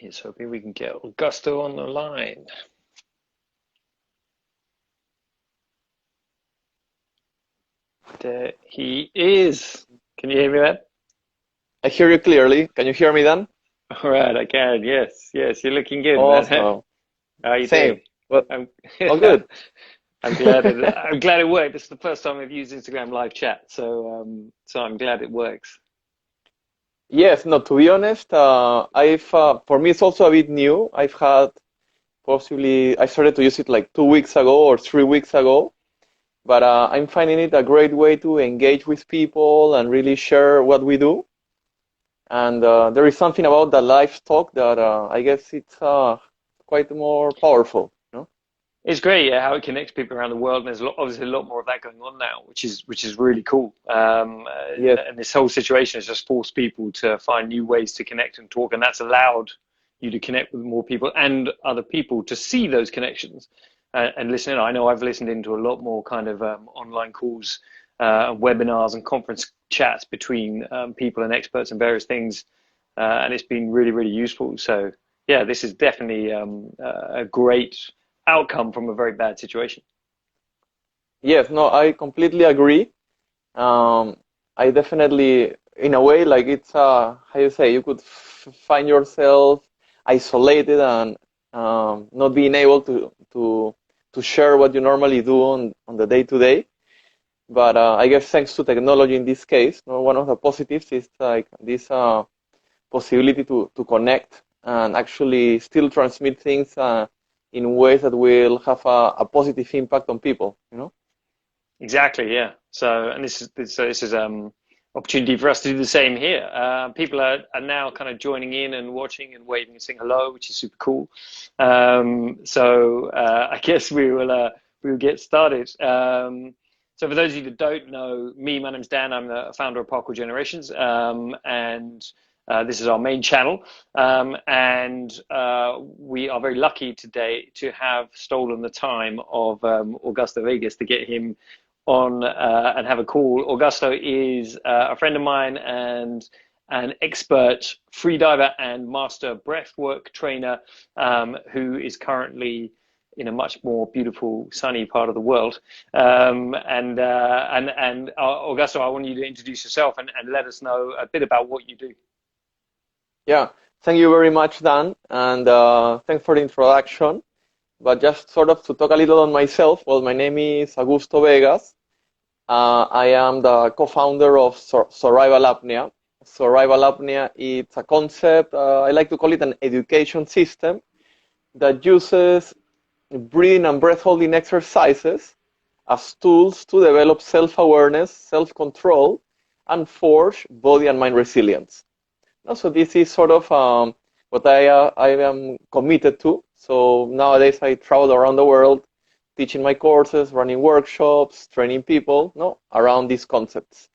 Here's hoping we can get Augusto on the line. There he is. Can you hear me, man? I hear you clearly. Can you hear me, Dan? All right, I can. Yes, yes. You're looking good, man. Awesome. How are you Same. doing? Well, I'm. all good. I'm glad it. I'm glad it worked. This is the first time I've used Instagram live chat, so I'm glad it works. Yes, no, to be honest, for me, it's also a bit new. I started to use it like 2 weeks ago or 3 weeks ago, but I'm finding it a great way to engage with people and really share what we do. And there is something about the live talk that I guess it's quite more powerful, you know? It's great, yeah, how it connects people around the world, and there's obviously a lot more of that going on now, which is really cool. Yes, And this whole situation has just forced people to find new ways to connect and talk, and that's allowed you to connect with more people and other people to see those connections and listen in. I know I've listened into a lot more kind of online calls, webinars, and conference chats between people and experts in various things, and it's been really, really useful. So yeah, this is definitely a great outcome from a very bad situation. yes, no, I completely agree. Um, I definitely, in a way, like it's how you say, you could find yourself isolated and not being able to share what you normally do on the day to day. But I guess thanks to technology in this case, one of the positives is like this possibility to connect and actually still transmit things in ways that will have a positive impact on people, you know? Exactly, yeah. So, and this is opportunity for us to do the same here. People are now kind of joining in and watching and waving and saying hello, which is super cool. I guess we will get started. So for those of you that don't know me, my name's Dan. I'm the founder of Parkour Generations, and this is our main channel. We are very lucky today to have stolen the time of Augusto Vegas to get him on and have a call. Augusto is a friend of mine and an expert freediver and master breathwork trainer who is currently in a much more beautiful, sunny part of the world. Augusto, I want you to introduce yourself and let us know a bit about what you do. Yeah, thank you very much, Dan, and thanks for the introduction. But just sort of to talk a little on myself, well, my name is Augusto Vegas. I am the co-founder of Survival Apnea. Survival Apnea is a concept, I like to call it an education system that uses breathing and breath holding exercises as tools to develop self-awareness, self-control, and forge body and mind resilience. So this is sort of what I am committed to. So nowadays I travel around the world teaching my courses, running workshops, training people, no, around these concepts.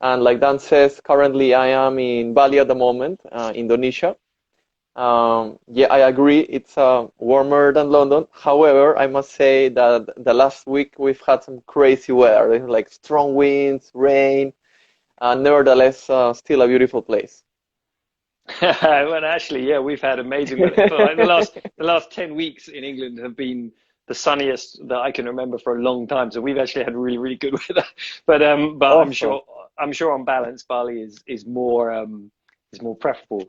And like Dan says, currently I am in Bali at the moment, Indonesia. Yeah, I agree, it's warmer than London. However, I must say that the last week we've had some crazy weather, like strong winds, rain, nevertheless, still a beautiful place. Well, actually, yeah, we've had amazing weather. For like the last 10 weeks in England have been the sunniest that I can remember for a long time. So we've actually had really, really good weather. But Awesome. I'm sure on balance, Bali is more preferable.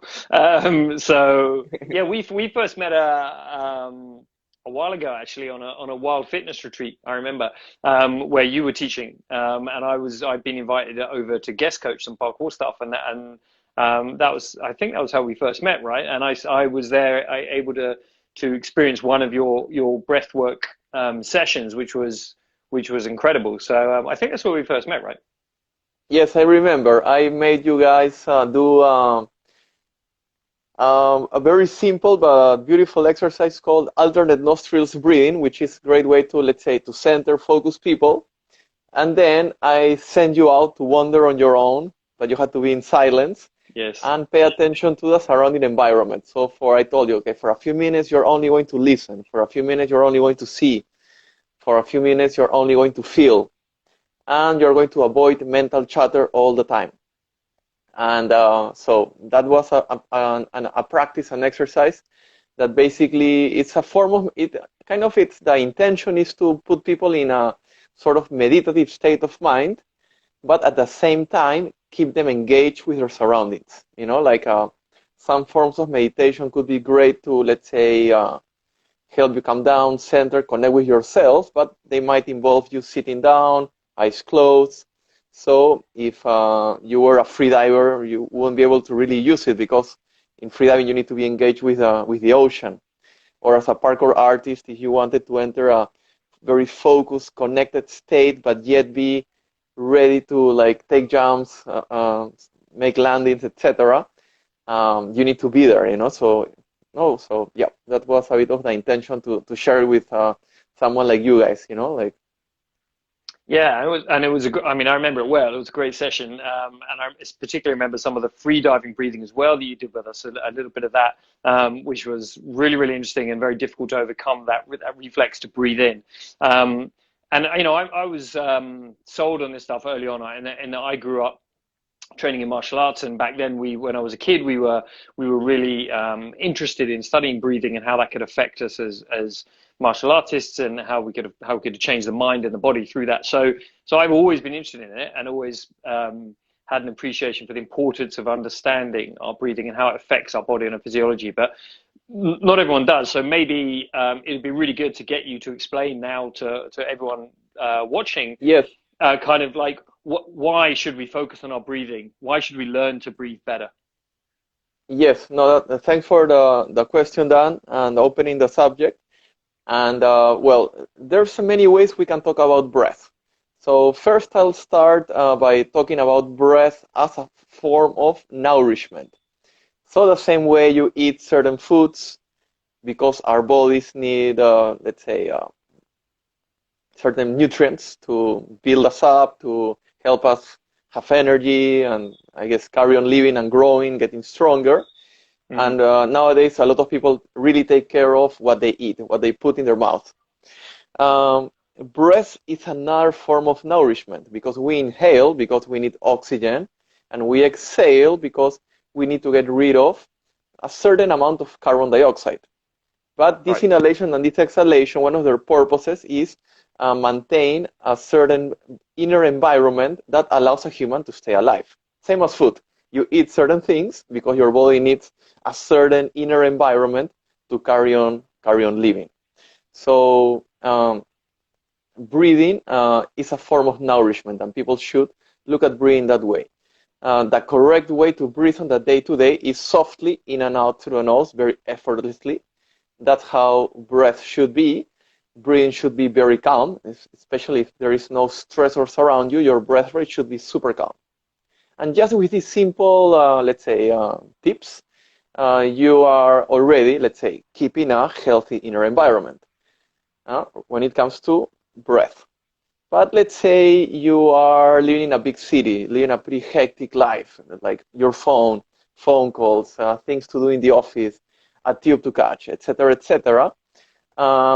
So yeah, we first met a while ago actually on a wild fitness retreat. I remember where you were teaching, and I'd been invited over to guest coach some parkour stuff, and that was, I think that was how we first met, right? And I was there, able to experience one of your breathwork sessions, which was incredible. So I think that's where we first met, right? Yes, I remember. I made you guys do a very simple but beautiful exercise called alternate nostrils breathing, which is a great way to, let's say, to center, focus people. And then I send you out to wander on your own, but you had to be in silence Yes. and pay attention to the surrounding environment. So I told you, okay, for a few minutes, you're only going to listen. For a few minutes, you're only going to see. For a few minutes, you're only going to feel. And you're going to avoid mental chatter all the time. And so that was a practice, an exercise that basically it's a form of it. Kind of, it's the intention is to put people in a sort of meditative state of mind, but at the same time keep them engaged with their surroundings. Like some forms of meditation could be great to, let's say, help you calm down, center, connect with yourself, but they might involve you sitting down, eyes closed. So if you were a free diver, you won't be able to really use it, because in freediving you need to be engaged with the ocean. Or as a parkour artist, if you wanted to enter a very focused, connected state, but yet be ready to like take jumps, make landings, etc., you need to be there. So yeah, that was a bit of the intention to share with someone like you guys. Like. Yeah, it was I mean, I remember it well. It was a great session, and I particularly remember some of the free diving breathing as well that you did with us. A little bit of that, which was really, really interesting and very difficult to overcome that reflex to breathe in. And I was sold on this stuff early on, and I grew up training in martial arts, and back then when I was a kid, we were really interested in studying breathing and how that could affect us as martial artists, and how we could change the mind and the body through that. So I've always been interested in it, and always had an appreciation for the importance of understanding our breathing and how it affects our body and our physiology. But not everyone does. So maybe it'd be really good to get you to explain now to everyone watching. Yes. Kind of like, why should we focus on our breathing? Why should we learn to breathe better? Yes. No. Thanks for the question, Dan, and opening the subject. And well, there's many ways we can talk about breath. So first, I'll start by talking about breath as a form of nourishment. So the same way you eat certain foods because our bodies need, let's say, certain nutrients to build us up, to help us have energy, and I guess carry on living and growing, getting stronger. And nowadays, a lot of people really take care of what they eat, what they put in their mouth. Breath is another form of nourishment, because we inhale because we need oxygen, and we exhale because we need to get rid of a certain amount of carbon dioxide. But this inhalation and this exhalation, one of their purposes is maintain a certain inner environment that allows a human to stay alive. Same as food. You eat certain things because your body needs a certain inner environment to carry on living. So breathing is a form of nourishment, and people should look at breathing that way. The correct way to breathe on the day-to-day is softly in and out through the nose, very effortlessly. That's how breath should be. Breathing should be very calm, especially if there is no stressors around you. Your breath rate should be super calm. And just with these simple, let's say, tips, you are already, let's say, keeping a healthy inner environment when it comes to breath. But let's say you are living in a big city, living a pretty hectic life, like your phone calls, things to do in the office, a tube to catch, etc., etc.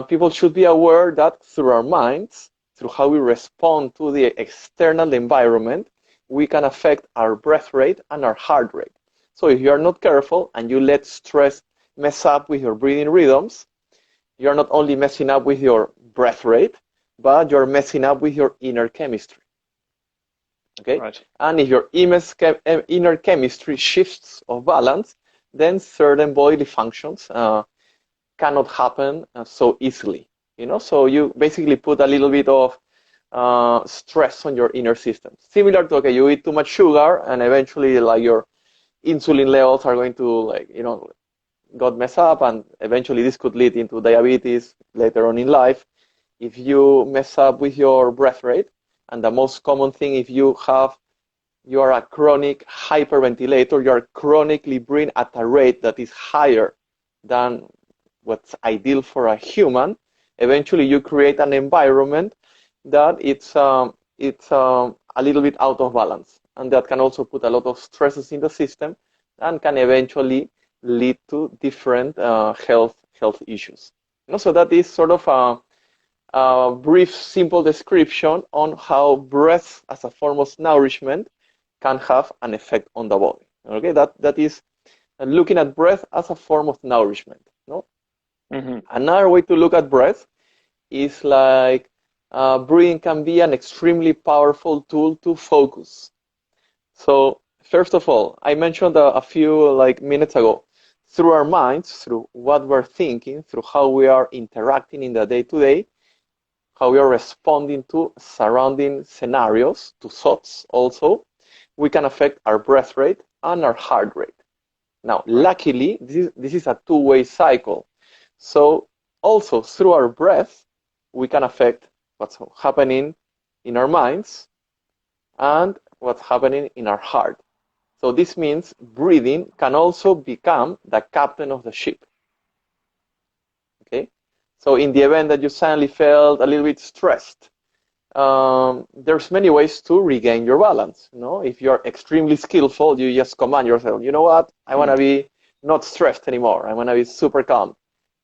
People should be aware that through our minds, through how we respond to the external environment, we can affect our breath rate and our heart rate. So if you are not careful and you let stress mess up with your breathing rhythms, you're not only messing up with your breath rate, but you're messing up with your inner chemistry. Okay? Right. And if your inner chemistry shifts of balance, then certain bodily functions cannot happen so easily. So you basically put a little bit of stress on your inner system. Similar to, okay, you eat too much sugar, and eventually like your insulin levels are going to got messed up, and eventually this could lead into diabetes later on in life. If you mess up with your breath rate, and the most common thing, if you are a chronic hyperventilator, you are chronically breathing at a rate that is higher than what's ideal for a human, eventually you create an environment that it's a little bit out of balance, and that can also put a lot of stresses in the system and can eventually lead to different health issues. So that is sort of a brief, simple description on how breath as a form of nourishment can have an effect on the body. Okay, that is looking at breath as a form of nourishment. No, another way to look at breath is like breathing can be an extremely powerful tool to focus. So first of all, I mentioned a few like minutes ago, through our minds, through what we're thinking, through how we are interacting in the day-to-day, how we are responding to surrounding scenarios, to thoughts also, we can affect our breath rate and our heart rate. Now, luckily, this is a two-way cycle. So also through our breath, we can affect what's happening in our minds and what's happening in our heart. So this means breathing can also become the captain of the ship. Okay? So in the event that you suddenly felt a little bit stressed, there's many ways to regain your balance. You know, if you're extremely skillful, you just command yourself, you know what, I want to be not stressed anymore. I want to be super calm.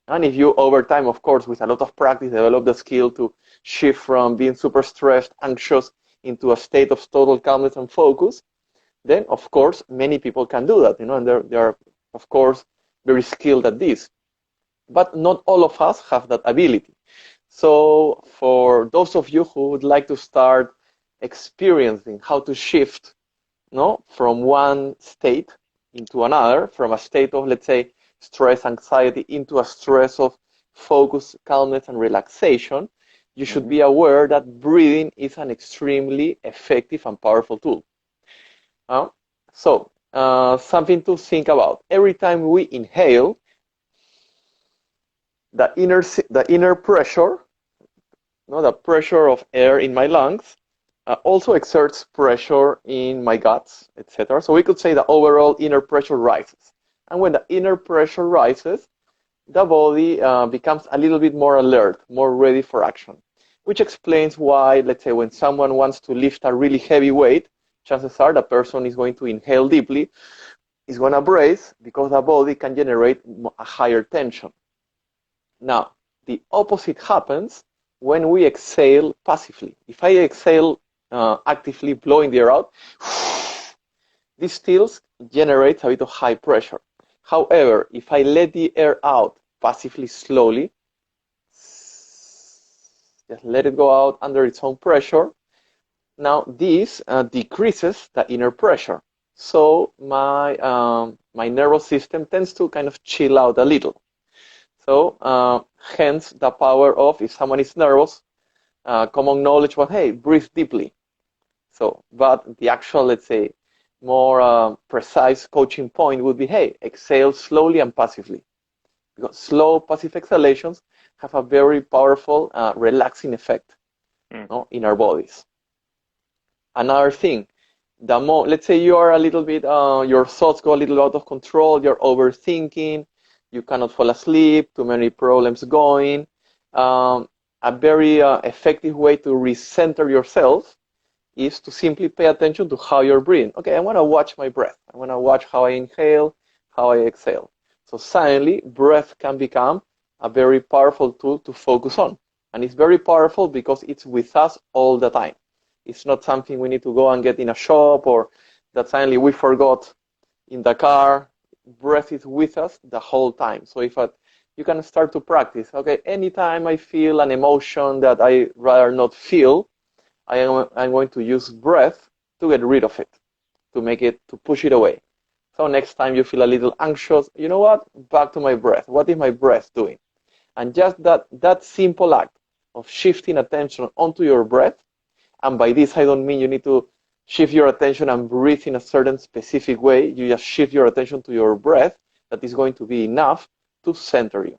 And if you, over time, of course, with a lot of practice, develop the skill to shift from being super stressed, anxious, into a state of total calmness and focus, then, of course, many people can do that, you know, and they are, of course, very skilled at this. But not all of us have that ability. So for those of you who would like to start experiencing how to shift, no, from one state into another, from a state of, let's say, stress, anxiety, into a stress of focus, calmness, and relaxation, you should be aware that breathing is an extremely effective and powerful tool. So something to think about. Every time we inhale, the inner pressure, no, the pressure of air in my lungs, also exerts pressure in my guts, etc. So we could say the overall inner pressure rises. And when the inner pressure rises, the body becomes a little bit more alert, more ready for action, which explains why, let's say, when someone wants to lift a really heavy weight, chances are the person is going to inhale deeply, is going to brace, because the body can generate a higher tension. Now, the opposite happens when we exhale passively. If I exhale actively, blowing the air out, this still generates a bit of high pressure. However, if I let the air out passively, slowly, just let it go out under its own pressure, now this decreases the inner pressure. So my nervous system tends to kind of chill out a little. So hence the power of, if someone is nervous, common knowledge was, hey, breathe deeply. So, but the actual, let's say, more precise coaching point would be, hey, exhale slowly and passively. Because slow passive exhalations have a very powerful relaxing effect in our bodies. Another thing, let's say you are a little bit, your thoughts go a little out of control, you're overthinking, you cannot fall asleep, too many problems going. A very effective way to recenter yourself is to simply pay attention to how you're breathing. Okay, I want to watch my breath. I want to watch how I inhale, how I exhale. So suddenly, breath can become a very powerful tool to focus on. And it's very powerful because it's with us all the time. It's not something we need to go and get in a shop, or that suddenly we forgot in the car. Breath is with us the whole time. So if you can start to practice, okay, anytime I feel an emotion that I rather not feel, I'm going to use breath to get rid of it, to push it away. So next time you feel a little anxious, you know what? Back to my breath. What is my breath doing? And just that simple act of shifting attention onto your breath, and by this I don't mean you need to shift your attention and breathe in a certain specific way. You just shift your attention to your breath. That is going to be enough to center you.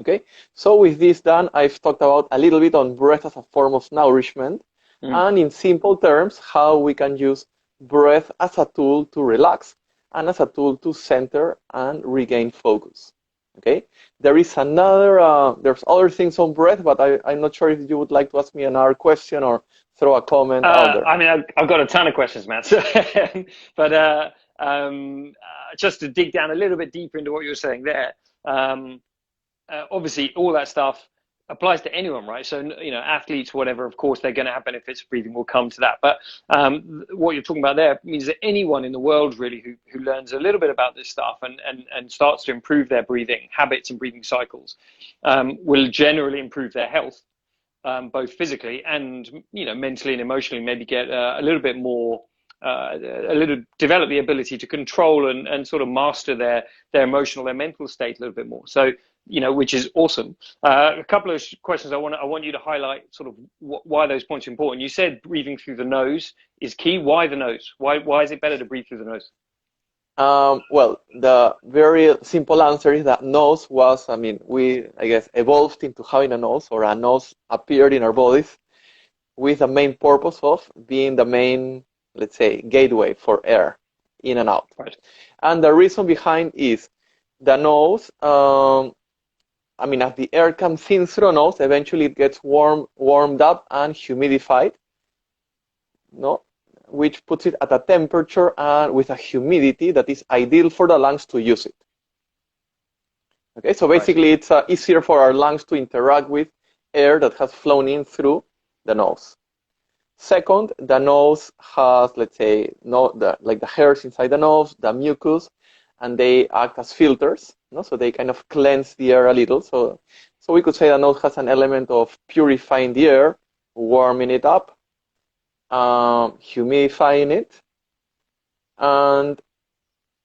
Okay? So with this done, I've talked about a little bit on breath as a form of nourishment, and in simple terms, how we can use breath as a tool to relax and as a tool to center and regain focus. Okay? There's other things on breath, but I'm not sure if you would like to ask me another question or throw a comment out there. I mean, I've got a ton of questions, Matt. So, but just to dig down a little bit deeper into what you were saying there, obviously all that stuff applies to anyone, right? So, athletes, whatever, of course, they're going to have benefits of breathing. We'll come to that. But what you're talking about there means that anyone in the world really who learns a little bit about this stuff and starts to improve their breathing habits and breathing cycles will generally improve their health, both physically and, mentally and emotionally, maybe get a little bit more develop the ability to control and sort of master their emotional, their mental state a little bit more. So, which is awesome. A couple of questions I want you to highlight sort of why those points are important. You said breathing through the nose is key. Why the nose? Why is it better to breathe through the nose? Well, the very simple answer is that nose was, we, I guess, evolved into having a nose, or a nose appeared in our bodies with the main purpose of being the main, let's say, gateway for air in and out. Right. And the reason behind is the nose, as the air comes in through the nose, eventually it gets warmed up and humidified, no? Which puts it at a temperature and with a humidity that is ideal for the lungs to use it. Okay, so basically it's easier for our lungs to interact with air that has flown in through the nose. Second, the nose has, let's say, the hairs inside the nose, the mucus, and they act as filters, no? So they kind of cleanse the air a little. So we could say the nose has an element of purifying the air, warming it up, humidifying it, and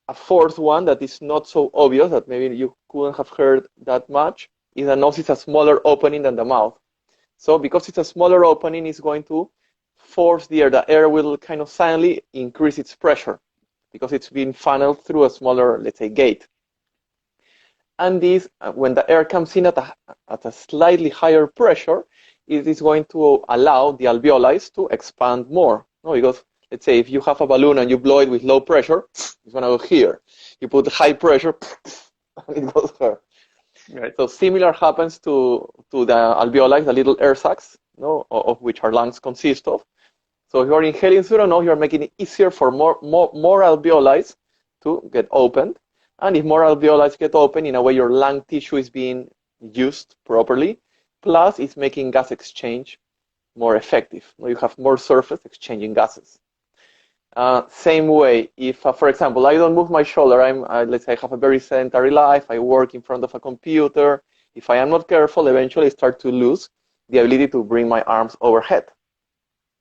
a fourth one that is not so obvious, that maybe you couldn't have heard that much, is the nose is a smaller opening than the mouth. So because it's a smaller opening, it's going to force the air. The air will kind of silently increase its pressure because it's being funneled through a smaller, let's say, gate. And this, when the air comes in at a slightly higher pressure, it is going to allow the alveoli to expand more. No, because let's say if you have a balloon and you blow it with low pressure, it's going to go here. You put high pressure, and it goes here. Right. So similar happens to the alveoli, the little air sacs, no, of which our lungs consist of. So if you're inhaling through the nose, you're making it easier for more alveoli to get opened. And if more alveoli get open, in a way your lung tissue is being used properly. Plus, it's making gas exchange more effective. You have more surface exchanging gases. Same way, if, for example, I don't move my shoulder, let's say I have a very sedentary life, I work in front of a computer. If I am not careful, eventually I start to lose the ability to bring my arms overhead.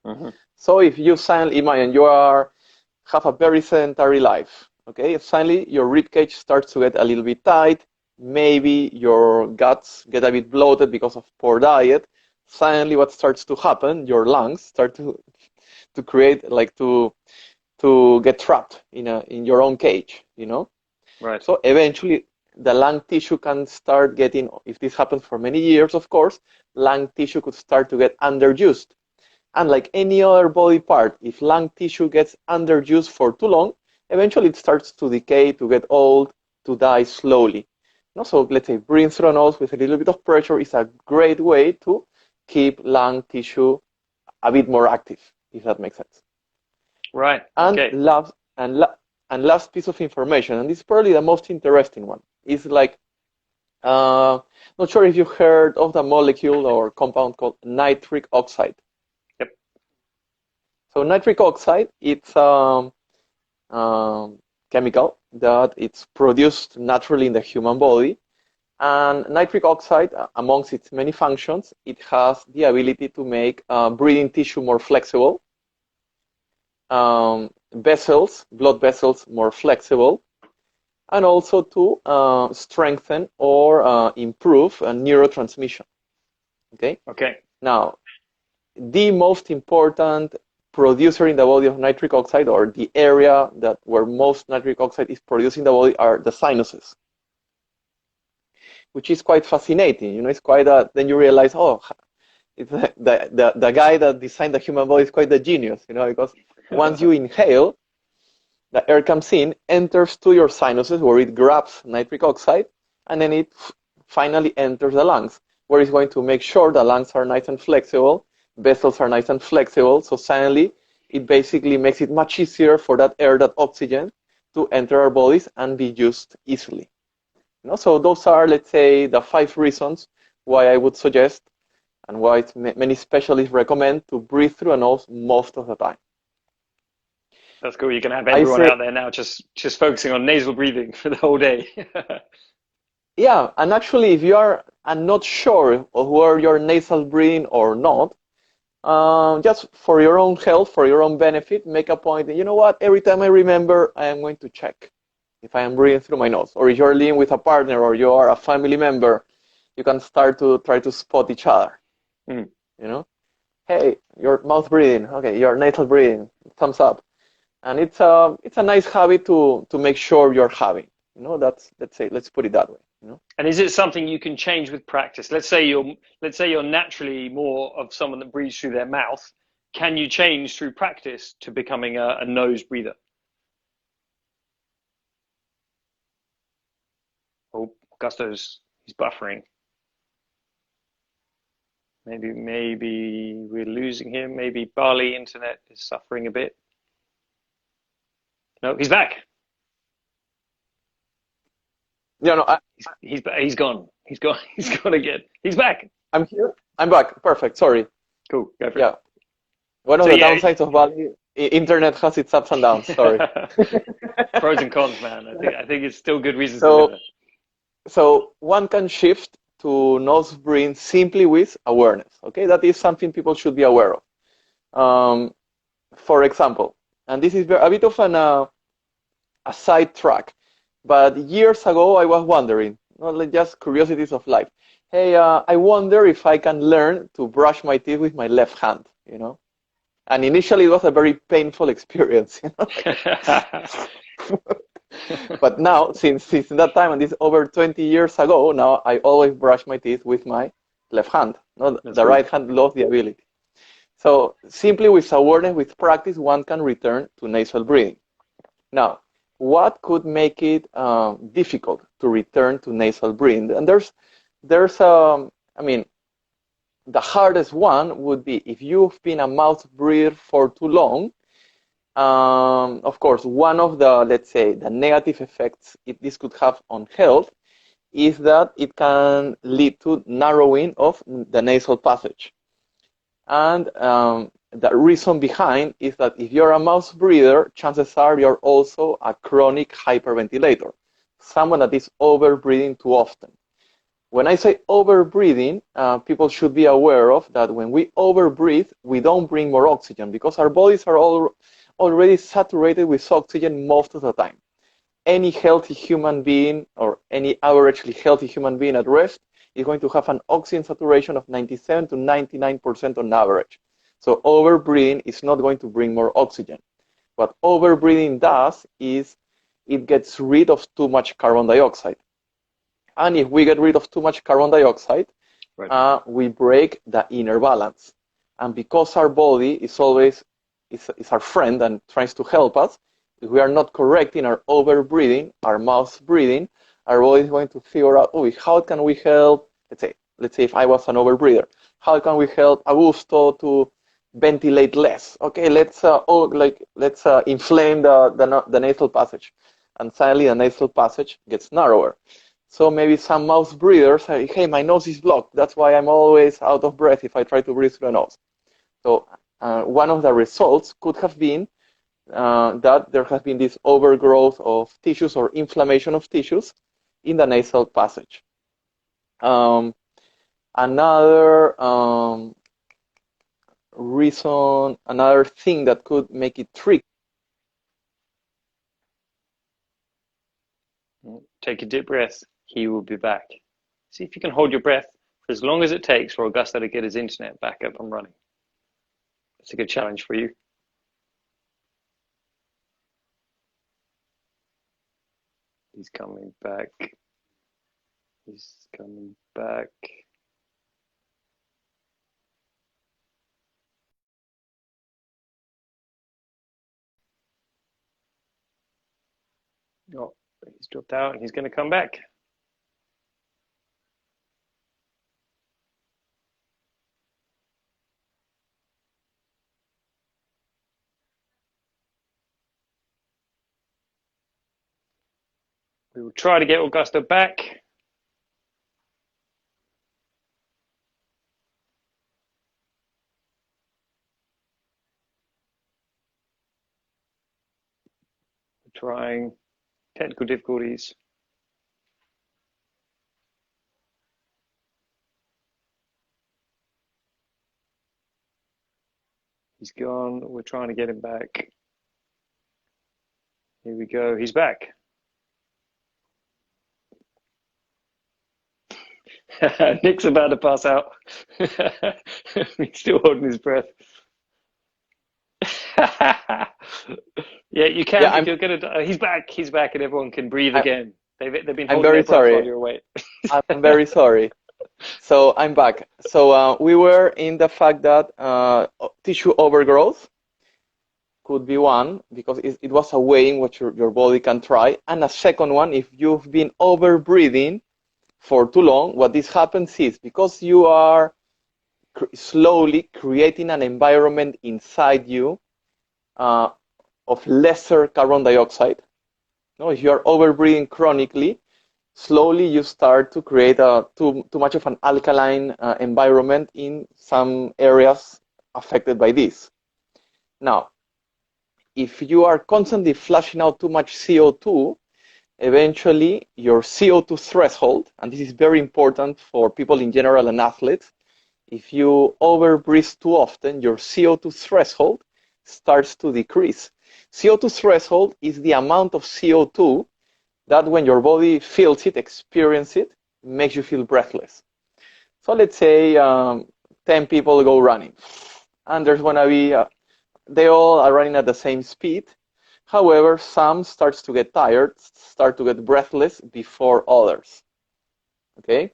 Mm-hmm. So if you suddenly imagine you have a very sedentary life, okay? Suddenly your rib cage starts to get a little bit tight. Maybe your guts get a bit bloated because of poor diet. Suddenly what starts to happen, your lungs start to create, like to get trapped in your own cage, Right. So eventually the lung tissue can start getting, if this happens for many years, of course, lung tissue could start to get underused. And like any other body part, if lung tissue gets underused for too long, eventually it starts to decay, to get old, to die slowly. So let's say breathing through the nose with a little bit of pressure is a great way to keep lung tissue a bit more active, if that makes sense. Right. And okay. last piece of information, and this is probably the most interesting one, is like, not sure if you heard of the molecule or compound called nitric oxide. Yep. So nitric oxide, it's chemical that it's produced naturally in the human body. And nitric oxide, amongst its many functions, it has the ability to make breathing tissue more flexible, blood vessels more flexible, and also to strengthen or improve neurotransmission. Okay? Okay. Now, the most important producer in the body of nitric oxide, or the area where most nitric oxide is produced in the body, are the sinuses, which is quite fascinating. It's quite then you realize, it's the guy that designed the human body is quite the genius, because once you inhale, the air comes in, enters to your sinuses where it grabs nitric oxide, and then it finally enters the lungs, where it's going to make sure the lungs are nice and flexible, vessels are nice and flexible, so suddenly it basically makes it much easier for that air, that oxygen, to enter our bodies and be used easily. So those are, let's say, the 5 reasons why I would suggest and why many specialists recommend to breathe through a nose most of the time. That's cool. You can have I everyone say, out there now just focusing on nasal breathing for the whole day. yeah, and actually, if you are not sure of where your nasal breathing or not, just for your own health, for your own benefit, make a point. You know what? Every time I remember, I am going to check if I am breathing through my nose. Or if you're living with a partner or you are a family member, you can start to try to spot each other. Mm. You know, hey, your mouth breathing. Okay, your nasal breathing. Thumbs up. And it's a nice habit to make sure you're having. You know, that's let's put it that way. You know. And is it something you can change with practice? Let's say you're naturally more of someone that breathes through their mouth. Can you change through practice to becoming a nose breather? Oh, he's buffering. Maybe we're losing him. Maybe Bali internet is suffering a bit. No, he's back. Yeah, no, He's gone. He's gone. He's gone again. He's back. I'm here. I'm back. Perfect. Sorry. Cool. Go for it. Yeah. One of So the yeah, downsides of Bali, internet has its ups and downs. Sorry. pros and cons, man. I think it's still good reasons to live So, there. so one can shift to nose breathing simply with awareness. Okay, that is something people should be aware of. Um, for example, and this is a bit of a side track, but years ago I was wondering, not like just curiosities of life. Hey, I wonder if I can learn to brush my teeth with my left hand. You know, and initially it was a very painful experience. You know? But now, since that time, and this is over 20 years ago, now I always brush my teeth with my left hand. No, That's the cool. right hand lost the ability. So simply with awareness, with practice, one can return to nasal breathing. Now, what could make it difficult to return to nasal breathing? And I mean, the hardest one would be if you've been a mouth breather for too long. Of course, one of the, let's say, the negative effects this could have on health is that it can lead to narrowing of the nasal passage. And the reason behind is that if you're a mouth breather, chances are you're also a chronic hyperventilator, someone that is over breathing too often. When I say over breathing, people should be aware of that when we over breathe, we don't bring more oxygen because our bodies are already saturated with oxygen most of the time. Any healthy human being or any averagely healthy human being at rest is going to have an oxygen saturation of 97 to 99% on average. So overbreathing is not going to bring more oxygen. What overbreathing does is it gets rid of too much carbon dioxide. And if we get rid of too much carbon dioxide, Right. we break the inner balance. And because our body is always is our friend and tries to help us, if we are not correct in our over breathing, our mouth breathing, our body is going to figure out, oh, how can we help? Let's say if I was an over breather, how can we help Augusto to ventilate less? Okay, let's inflame the nasal passage, and suddenly the nasal passage gets narrower. So maybe some mouth breathers say, hey, my nose is blocked. That's why I'm always out of breath if I try to breathe through the nose. So one of the results could have been that there has been this overgrowth of tissues or inflammation of tissues in the nasal passage. Another reason, another thing that could make it tricky. Take a deep breath. He will be back. See if you can hold your breath for as long as it takes for Augusto to get his internet back up and running. It's a good challenge for you. He's coming back. He's coming back. Oh, he's dropped out and he's going to come back. We will try to get Augusto back. trying. Technical difficulties. He's gone. We're trying to get him back. Here we go. He's back. Nick's about to pass out. He's still holding his breath. Yeah, you can Yeah, if you're gonna die. He's back. He's back, and everyone can breathe I, again. They've been I'm holding very their breath while sorry. you're away. I'm very sorry. So I'm back. So we were in the fact that tissue overgrowth could be one because it was a way in which your body can try. And a second one, if you've been over breathing for too long, what this happens is because you are slowly creating an environment inside you uh, of lesser carbon dioxide. No, if you are over breathing chronically, slowly you start to create too much of an alkaline environment in some areas affected by this. Now, if you are constantly flushing out too much CO2, eventually your CO2 threshold, and this is very important for people in general and athletes, if you overbreathe too often, your CO2 threshold starts to decrease. CO2 threshold is the amount of CO2 that when your body feels it, experiences it, makes you feel breathless. So let's say 10 people go running, and there's going to be, they all are running at the same speed. However, some starts to get tired, start to get breathless before others. Okay?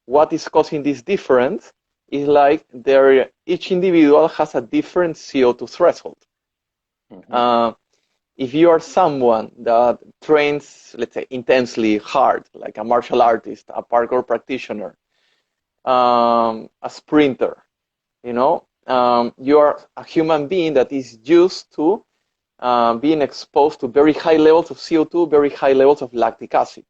What is causing this difference is like each individual has a different CO2 threshold. Mm-hmm. If you are someone that trains, let's say, intensely hard, like a martial artist, a parkour practitioner, a sprinter, you are a human being that is used to being exposed to very high levels of CO2, very high levels of lactic acid.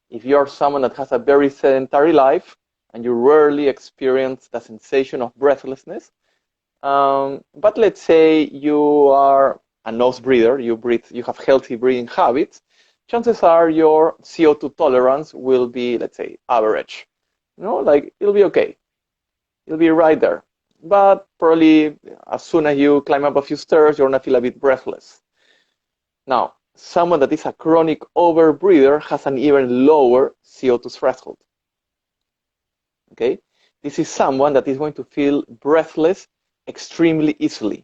If you are someone that has a very sedentary life and you rarely experience the sensation of breathlessness, but let's say you are a nose breather, you have healthy breathing habits, chances are your CO2 tolerance will be, let's say, average. Like it'll be okay. It'll be right there. But probably as soon as you climb up a few stairs, you're gonna feel a bit breathless. Now, someone that is a chronic overbreather has an even lower CO2 threshold. Okay? This is someone that is going to feel breathless extremely easily.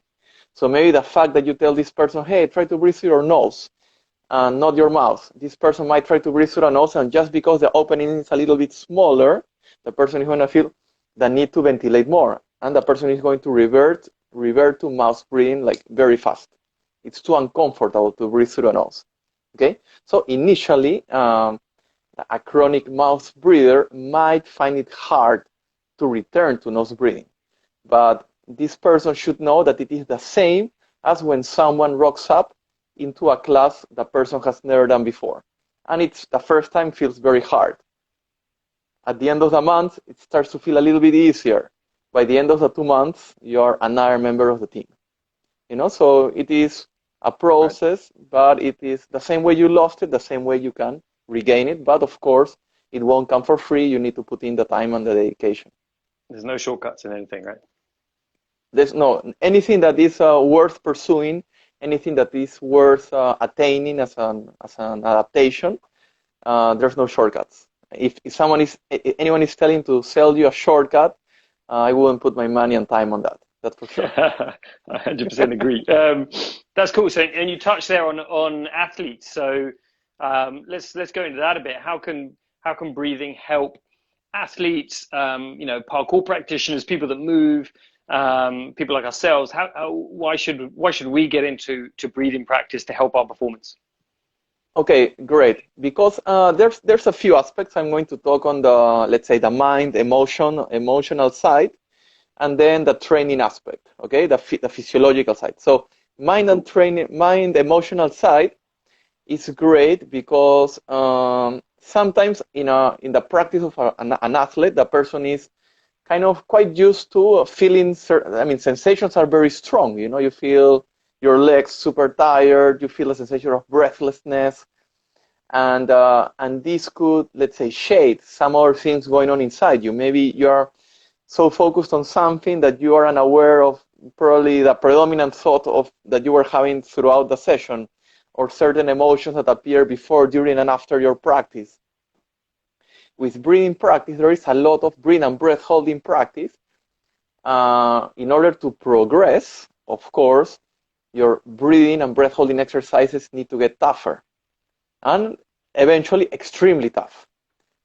So maybe the fact that you tell this person, hey, try to breathe through your nose and not your mouth. This person might try to breathe through the nose, and just because the opening is a little bit smaller, the person is going to feel the need to ventilate more. And the person is going to revert to mouth breathing like very fast. It's too uncomfortable to breathe through the nose. Okay? So initially, a chronic mouth breather might find it hard to return to nose breathing. But this person should know that it is the same as when someone rocks up into a class the person has never done before. And it's the first time feels very hard. At the end of the month, it starts to feel a little bit easier. By the end of the 2 months, you're another member of the team. So it is a process, right. But it is the same way you lost it, the same way you can regain it. But of course, it won't come for free. You need to put in the time and the dedication. There's no shortcuts in anything, right? There's anything that is worth pursuing, anything that is worth attaining as an adaptation. There's no shortcuts. If anyone is telling to sell you a shortcut, I wouldn't put my money and time on that. That's for sure. I 100% agree. That's cool. So, and you touched there on athletes. So let's go into that a bit. How can breathing help athletes? Parkour practitioners, people that move, people like ourselves. Why should we get into breathing practice to help our performance? Okay, great. Because there's a few aspects. I'm going to talk on the, let's say, the mind, emotional side, and then the training aspect. Okay, the physiological side. So mind, emotional side is great because sometimes in the practice of an athlete, the person is kind of quite used to feeling. Sensations are very strong. You feel your legs super tired, you feel a sensation of breathlessness, and this could, let's say, shade some other things going on inside you. Maybe you are so focused on something that you are unaware of probably the predominant thought of that you were having throughout the session, or certain emotions that appear before, during, and after your practice. With breathing practice, there is a lot of breath and breath holding practice. In order to progress, of course, your breathing and breath holding exercises need to get tougher and eventually extremely tough.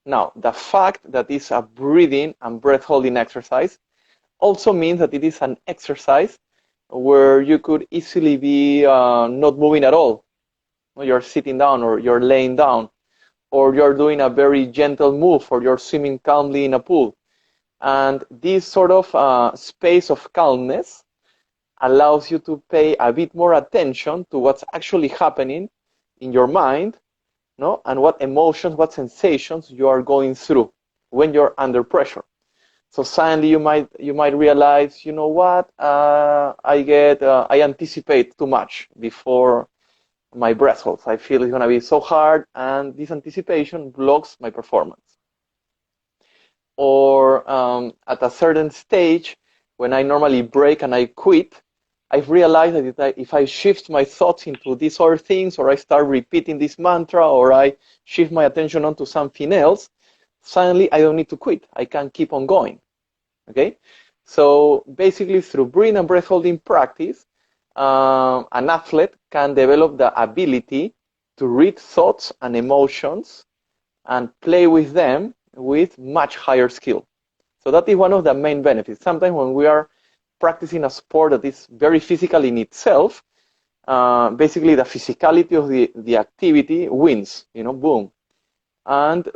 Now, the fact that it's a breathing and breath holding exercise also means that it is an exercise where you could easily be not moving at all. You're sitting down, or you're laying down, or you're doing a very gentle move, or you're swimming calmly in a pool. And this sort of space of calmness allows you to pay a bit more attention to what's actually happening in your mind, no? And what emotions, what sensations you are going through when you're under pressure. So suddenly you might realize, you know what, I anticipate too much before my breath holds. I feel it's going to be so hard, and this anticipation blocks my performance. Or at a certain stage, when I normally break and I quit, I've realized that if I shift my thoughts into these other things, or I start repeating this mantra, or I shift my attention onto something else, suddenly I don't need to quit. I can keep on going. Okay? So basically, through breathing and breath holding practice, an athlete can develop the ability to read thoughts and emotions and play with them with much higher skill. So that is one of the main benefits. Sometimes when we are practicing a sport that is very physical in itself, basically the physicality of the activity wins, boom. And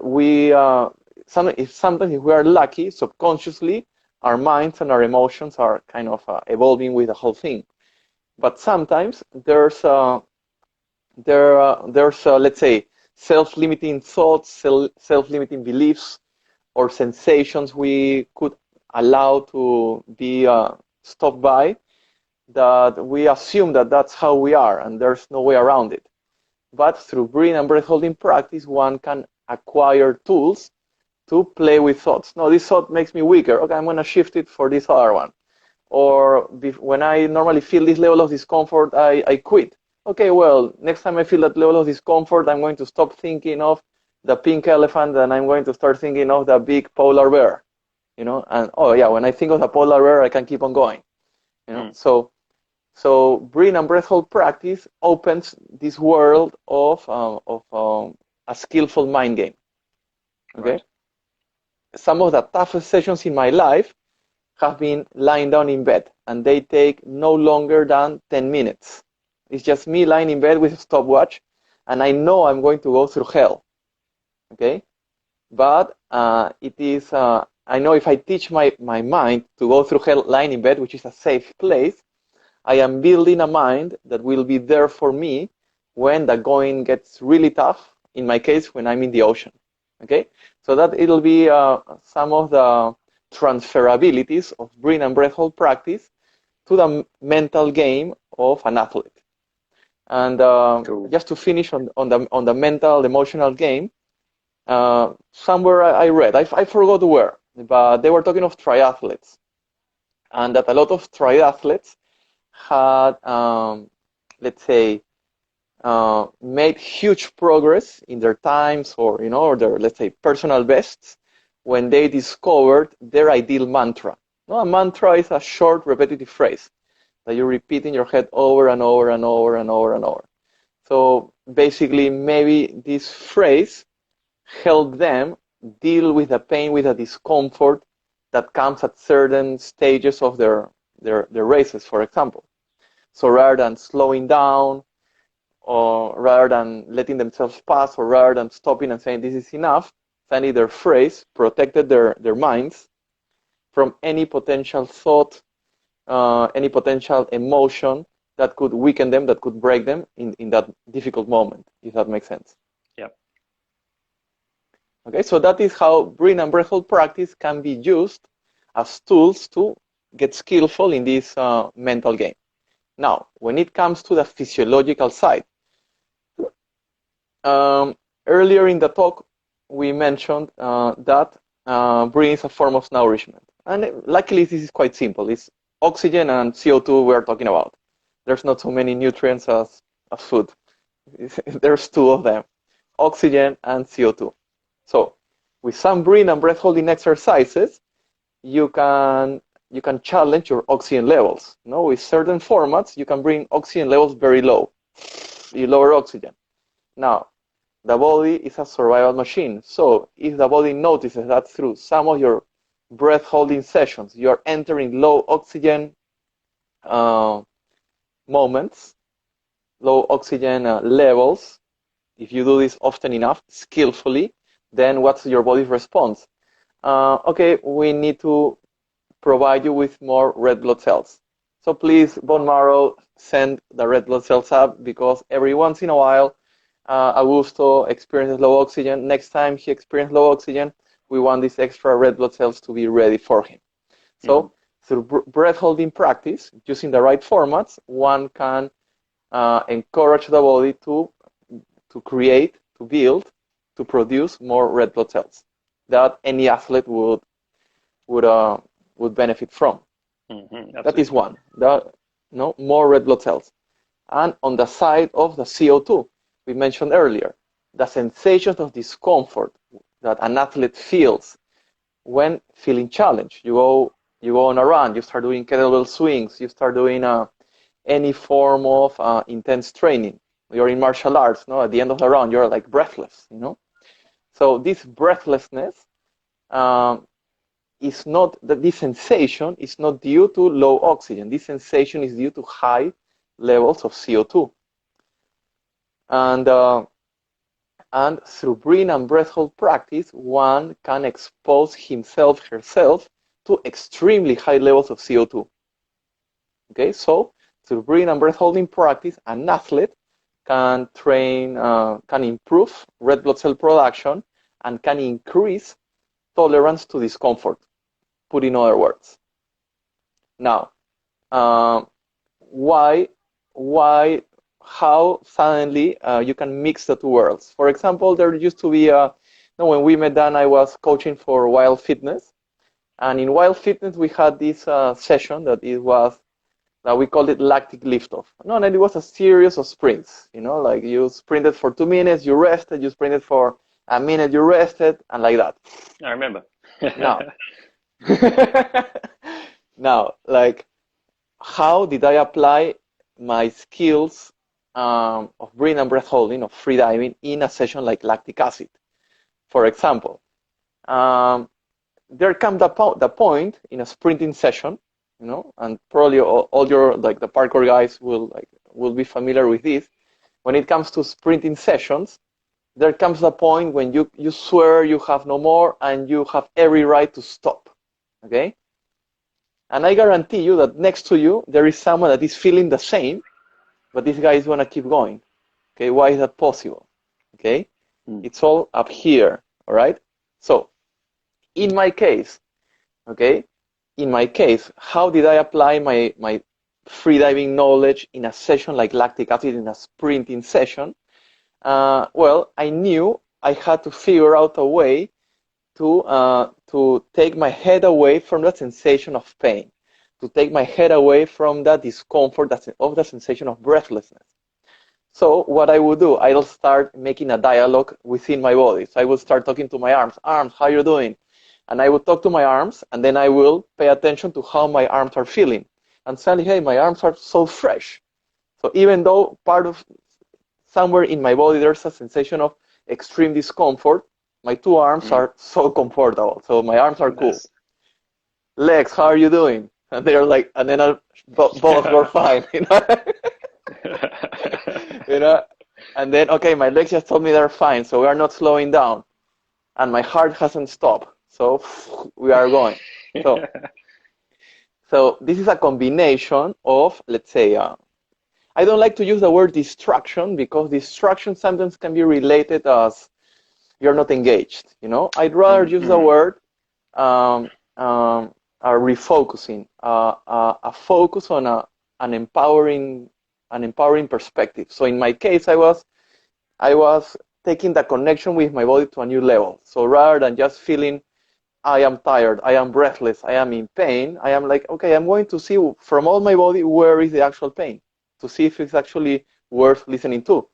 sometimes if we are lucky, subconsciously, our minds and our emotions are kind of evolving with the whole thing. But sometimes there's let's say, self-limiting thoughts, self-limiting beliefs, or sensations we could allow to be stopped by, that we assume that that's how we are, and there's no way around it. But through breathing and breath holding practice, one can acquire tools to play with thoughts. No, this thought makes me weaker. Okay, I'm going to shift it for this other one. Or when I normally feel this level of discomfort, I quit. Okay, well, next time I feel that level of discomfort, I'm going to stop thinking of the pink elephant, and I'm going to start thinking of the big polar bear. And oh yeah, when I think of the polar bear, I can keep on going. So breathing and breath hold practice opens this world of a skillful mind game. Okay. Right. Some of the toughest sessions in my life have been lying down in bed, and they take no longer than 10 minutes. It's just me lying in bed with a stopwatch, and I know I'm going to go through hell. Okay. But it is. I know if I teach my mind to go through hell lying in bed, which is a safe place, I am building a mind that will be there for me when the going gets really tough, in my case, when I'm in the ocean. Okay? So that it'll be some of the transferabilities of breathing and breath hold practice to the mental game of an athlete. And cool. Just to finish on the mental, emotional game, somewhere I read, I forgot where, but they were talking of triathletes, and that a lot of triathletes had, let's say, made huge progress in their times, or or their, let's say, personal bests, when they discovered their ideal mantra. No, a mantra is a short, repetitive phrase that you repeat in your head over and over and over and over and over. So basically, maybe this phrase helped them deal with the pain, with the discomfort that comes at certain stages of their races, for example. So rather than slowing down, or rather than letting themselves pass, or rather than stopping and saying this is enough, suddenly their phrase protected their minds from any potential thought, any potential emotion that could weaken them, that could break them in that difficult moment, if that makes sense. Yeah. Okay, so that is how breathing and breath hold practice can be used as tools to get skillful in this mental game. Now, when it comes to the physiological side, earlier in the talk, we mentioned that breathing is a form of nourishment. And luckily, this is quite simple. It's oxygen and CO2 we're talking about. There's not so many nutrients as food. There's two of them, oxygen and CO2. So with some breathing and breath holding exercises, you can challenge your oxygen levels. You know, with certain formats, you can bring oxygen levels very low. You lower oxygen. Now, the body is a survival machine. So if the body notices that through some of your breath holding sessions, you're entering low oxygen moments, low oxygen levels, if you do this often enough, skillfully, then what's your body's response? Okay, we need to provide you with more red blood cells. So please, bone marrow, send the red blood cells up, because every once in a while, Augusto experiences low oxygen. Next time he experiences low oxygen, we want these extra red blood cells to be ready for him. So through breath holding practice, using the right formats, one can encourage the body to create, to build, to produce more red blood cells that any athlete would benefit from. That is one. More red blood cells. And on the side of the CO2, we mentioned earlier, the sensations of discomfort that an athlete feels when feeling challenged. You go on a run, you start doing kettlebell swings, you start doing any form of intense training. You're in martial arts, no? At the end of the round, you're like breathless, you know? So this breathlessness is not, this sensation is not due to low oxygen. This sensation is due to high levels of CO2. And through breathing and breath hold practice, one can expose himself, herself, to extremely high levels of CO2. Okay, so through breathing and breath holding practice, an athlete can train, can improve red blood cell production, and can increase tolerance to discomfort, put in other words. Now, how suddenly you can mix the two worlds? For example, there used to be, when we met Dan, I was coaching for Wild Fitness. And in Wild Fitness, we had this session that we called it lactic liftoff. No, and it was a series of sprints. You know, like you sprinted for 2 minutes, you rested, you sprinted for a minute, you rested, and like that. I remember. Now, like, how did I apply my skills of breathing and breath holding, of free diving, in a session like lactic acid? For example, there comes the point in a sprinting session, you know, and probably all your, like, the parkour guys will be familiar with this. When it comes to sprinting sessions, there comes the point when you swear you have no more and you have every right to stop, okay? And I guarantee you that next to you, there is someone that is feeling the same, but this guy is going to keep going. Okay, why is that possible? Okay, It's all up here, all right? So, in my case, how did I apply my freediving knowledge in a session like lactic acid, in a sprinting session? Well, I knew I had to figure out a way to take my head away from that sensation of pain, to take my head away from that discomfort, of the sensation of breathlessness. So what I would do, I'll start making a dialogue within my body. So I would start talking to my arms. Arms, how you doing? And I would talk to my arms, and then I will pay attention to how my arms are feeling. And suddenly, hey, my arms are so fresh. So even though somewhere in my body there's a sensation of extreme discomfort, my two arms are so comfortable. So my arms are cool. Nice. Legs, how are you doing? And they're like, and then both were fine, you know? You know? And then, okay, my legs just told me they're fine, so we are not slowing down. And my heart hasn't stopped, so we are going. So this is a combination of, let's say, I don't like to use the word distraction, because distraction sometimes can be related as you're not engaged, you know? I'd rather use the word refocusing, a focus on an empowering perspective. So in my case, I was taking the connection with my body to a new level. So rather than just feeling I am tired, I am breathless, I am in pain, I am like, okay, I'm going to see from all my body where is the actual pain to see if it's actually worth listening to.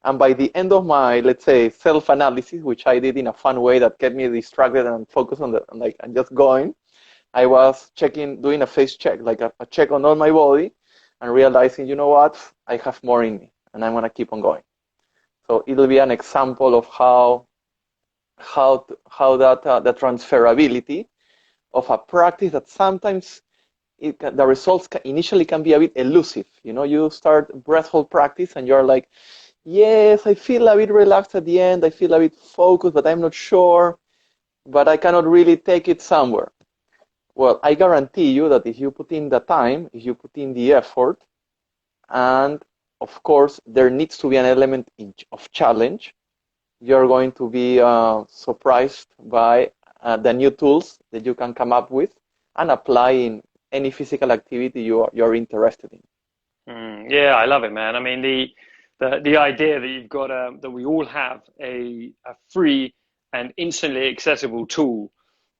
And by the end of my, let's say, self-analysis, which I did in a fun way that kept me distracted and focused on and just going, I was doing a face check, like a check on all my body, and realizing, you know what, I have more in me, and I'm gonna keep on going. So it'll be an example of how that the transferability of a practice that sometimes the results initially can be a bit elusive. You know, you start breath hold practice and you're like, yes, I feel a bit relaxed at the end, I feel a bit focused, but I'm not sure, but I cannot really take it somewhere. Well, I guarantee you that if you put in the time, if you put in the effort, and of course there needs to be an element of challenge, you're going to be surprised by the new tools that you can come up with and apply in any physical activity you're interested in. Yeah, I love it, man. I mean, the idea that you've got that we all have a free and instantly accessible tool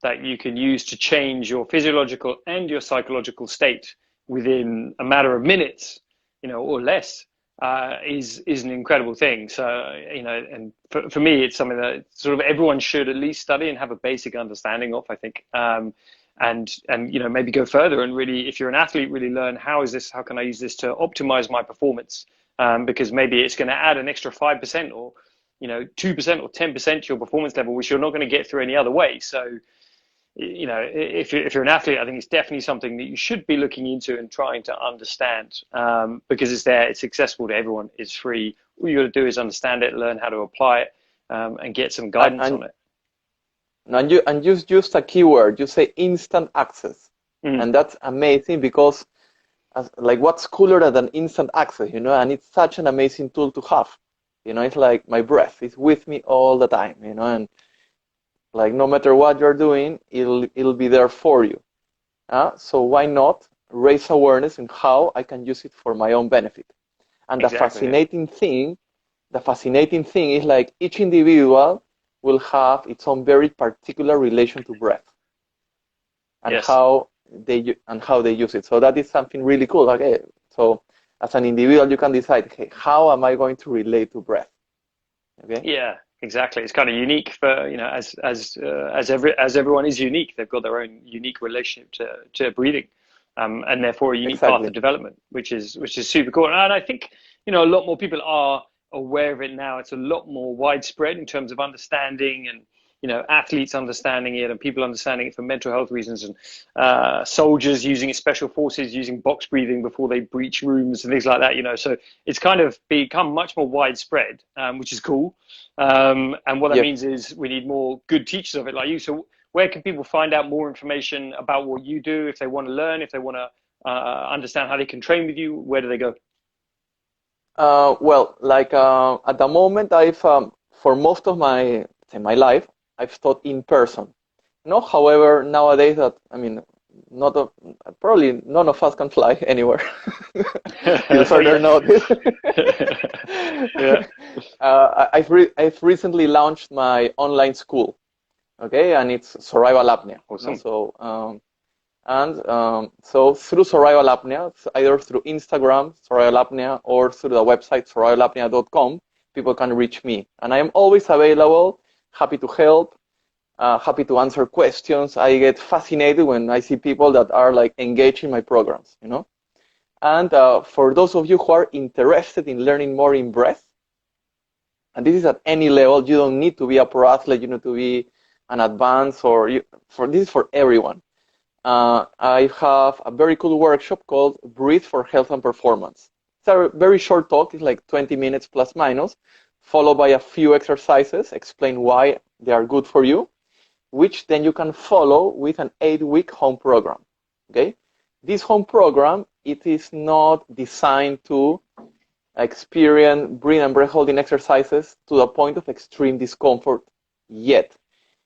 that you can use to change your physiological and your psychological state within a matter of minutes, or less, is an incredible thing. So, and for me, it's something that sort of everyone should at least study and have a basic understanding of, I think. And maybe go further and really, if you're an athlete, really learn how can I use this to optimize my performance, because maybe it's going to add an extra 5% or 2% or 10% to your performance level, which you're not going to get through any other way. So if you're an athlete, I think it's definitely something that you should be looking into and trying to understand, because it's there, it's accessible to everyone, it's free. All you got to do is understand it, learn how to apply it, and get some guidance on it. And you used a keyword. You say instant access, and that's amazing because, what's cooler than instant access? And it's such an amazing tool to have. It's like my breath is with me all the time. And like no matter what you're doing, it'll be there for you. So why not raise awareness in how I can use it for my own benefit? And exactly, the fascinating thing is like each individual will have its own very particular relation to breath and yes. how they use it. So that is something really cool. Okay, so as an individual, you can decide, hey, how am I going to relate to breath? Okay. Yeah, exactly. It's kind of unique for as everyone is unique. They've got their own unique relationship to breathing, and therefore a unique path of development, which is super cool. And I think a lot more people are aware of it now. It's a lot more widespread in terms of understanding, and athletes understanding it, and people understanding it for mental health reasons, and soldiers using it, special forces using box breathing before they breach rooms and things like that. So it's kind of become much more widespread, which is cool. And what that means is we need more good teachers of it like you. So where can people find out more information about what you do if they want to learn, if they want to understand how they can train with you? Where do they go? At the moment, I've for most of my life, I've taught in person. However, nowadays probably none of us can fly anywhere. Till further notice. Yeah. I've recently launched my online school. Okay, and it's Survival Apnea. Awesome. So through Survival Apnea, either through Instagram, Survival Apnea, or through the website survivalapnea.com, people can reach me. And I am always available, happy to help, happy to answer questions. I get fascinated when I see people that are engaged in my programs, And for those of you who are interested in learning more in breath, and this is at any level, you don't need to be a pro athlete, you need to be an advanced, this is for everyone. I have a very cool workshop called Breathe for Health and Performance. It's a very short talk, it's like 20 minutes plus minus, followed by a few exercises, explain why they are good for you, which then you can follow with an 8-week home program. Okay? This home program, it is not designed to experience breathing and breath holding exercises to the point of extreme discomfort yet.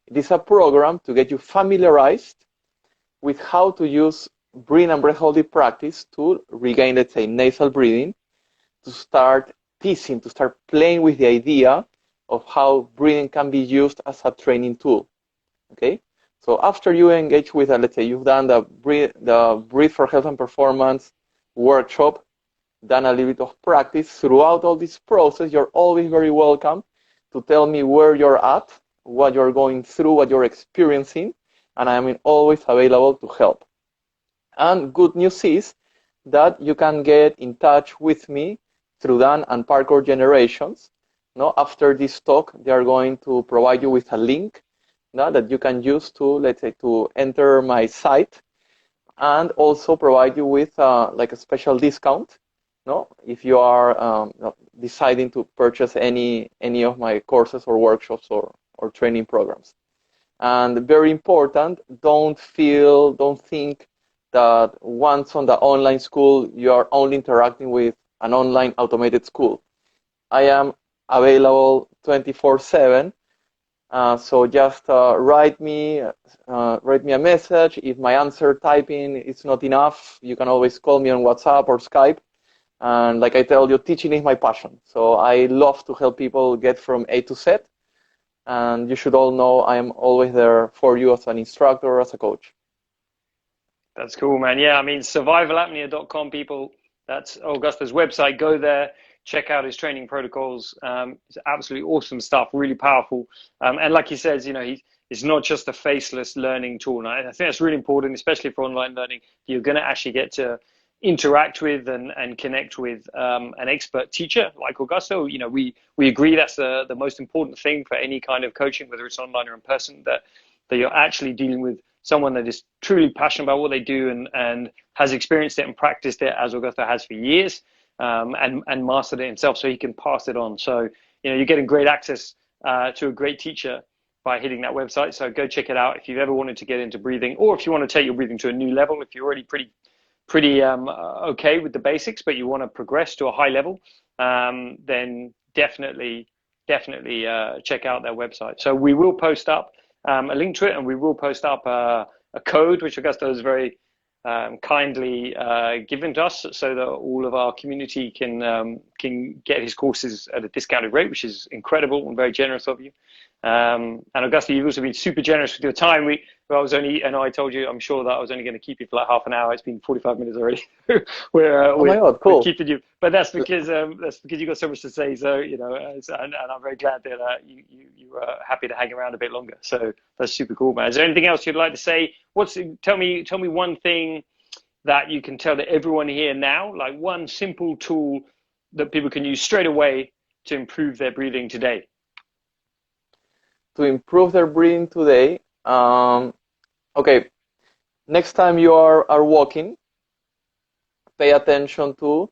It is a program to get you familiarized with how to use breathing and breath holding practice to regain, let's say, nasal breathing, to start teasing, to start playing with the idea of how breathing can be used as a training tool. Okay? So after you engage with, let's say, you've done the Breathe for Health and Performance workshop, done a little bit of practice, throughout all this process, you're always very welcome to tell me where you're at, what you're going through, what you're experiencing, and I'm always available to help. And good news is that you can get in touch with me through Dan and Parkour Generations. No, after this talk, they are going to provide you with a link that you can use to, let's say, to enter my site, and also provide you with like a special discount. No, if you are deciding to purchase any of my courses or workshops or training programs. And very important, don't think that once on the online school you are only interacting with an online automated school. I am available 24/7. So just write me a message. If my answer typing is not enough, you can always call me on WhatsApp or Skype. And like I tell you, teaching is my passion. So I love to help people get from A to Z. And you should all know I am always there for you as an instructor or as a coach. That's cool, man. Yeah, I mean, survivalapnea.com, people. That's Augusto's website. Go there, check out his training protocols. It's absolutely awesome stuff, really powerful. And like he says, you know, it's not just a faceless learning tool. And I think that's really important, especially for online learning. You're going to actually get to interact with and connect with an expert teacher like Augusto. You know, we agree that's the most important thing for any kind of coaching, whether it's online or in person, that you're actually dealing with someone that is truly passionate about what they do and has experienced it and practiced it, as Augusto has for years, and mastered it himself, so he can pass it on. So, you know, you're getting great access to a great teacher by hitting that website. So go check it out if you've ever wanted to get into breathing, or if you want to take your breathing to a new level, if you're already pretty okay with the basics, but you want to progress to a high level, then definitely check out their website. So we will post up a link to it, and we will post up a code, which Augusto has very kindly given to us, so that all of our community can get his courses at a discounted rate, which is incredible and very generous of you. And Augusto, you've also been super generous with your time. I told you, I'm sure that I was only going to keep you for like half an hour. It's been 45 minutes already. Oh my God, cool. We're keeping you, but that's because you got so much to say. So, you know, and I'm very glad that you were happy to hang around a bit longer. So that's super cool, man. Is there anything else you'd like to say? Tell me one thing that you can tell to everyone here now, like one simple tool that people can use straight away to improve their breathing today. To improve their breathing today, okay, next time you are walking, pay attention to,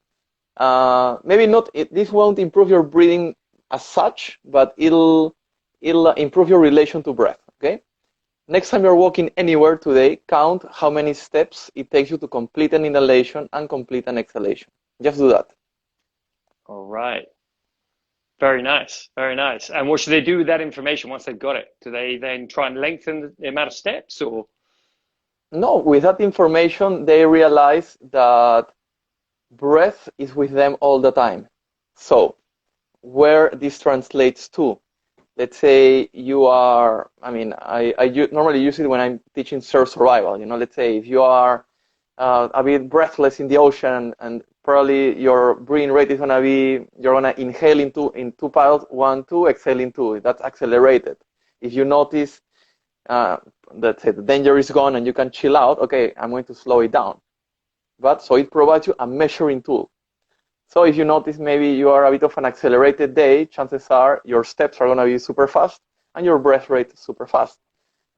maybe not, this won't improve your breathing as such, but it'll improve your relation to breath, okay? Next time you're walking anywhere today, count how many steps it takes you to complete an inhalation and complete an exhalation. Just do that. All right. Very nice, very nice. And what should they do with that information once they've got it? Do they then try and lengthen the amount of steps, or? No, with that information, they realize that breath is with them all the time. So, where this translates to, let's say you are, I mean, I normally use it when I'm teaching surf survival. You know, let's say if you are a bit breathless in the ocean, and probably your breathing rate is gonna be, you're gonna inhale in two piles, 1, 2, exhale in 2. That's accelerated. If you notice, let's say the danger is gone and you can chill out, okay, I'm going to slow it down. But so it provides you a measuring tool. So if you notice maybe you are a bit of an accelerated day, chances are your steps are gonna be super fast and your breath rate is super fast.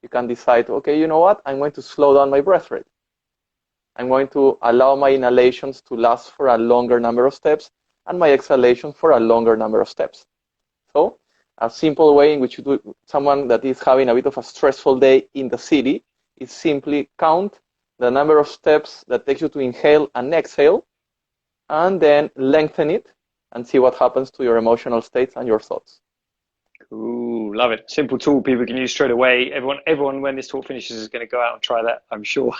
You can decide, okay, you know what, I'm going to slow down my breath rate. I'm going to allow my inhalations to last for a longer number of steps and my exhalations for a longer number of steps. So a simple way in which you do, someone that is having a bit of a stressful day in the city, is simply count the number of steps that takes you to inhale and exhale, and then lengthen it and see what happens to your emotional states and your thoughts. Cool. love it. Simple tool people can use straight away. Everyone when this talk finishes is going to go out and try that, I'm sure.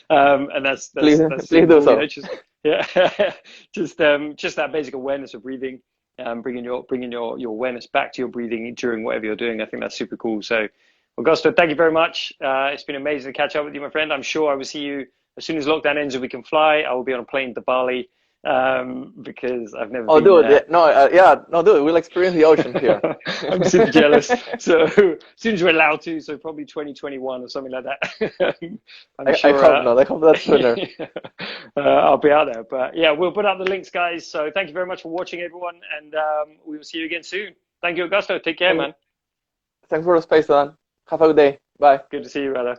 And that's Please, that's please do simple, so. yeah, just that basic awareness of breathing, bringing your awareness back to your breathing during whatever you're doing. I think that's super cool. So, Augusto, thank you very much. It's been amazing to catch up with you, my friend. I'm sure I will see you as soon as lockdown ends and we can fly. I will be on a plane to Bali because I've never Oh, been dude, there. no, dude, we'll experience the ocean here. I'm super jealous. So as soon as we're allowed to, so probably 2021 or something like that. I'm I sure. hope not. I hope that's sooner. I'll be out there. But yeah, we'll put up the links, guys. So thank you very much for watching, everyone, and we will see you again soon. Thank you, Augusto. Take care, man. Thanks for the space, Dan. Have a good day. Bye. Good to see you, brother.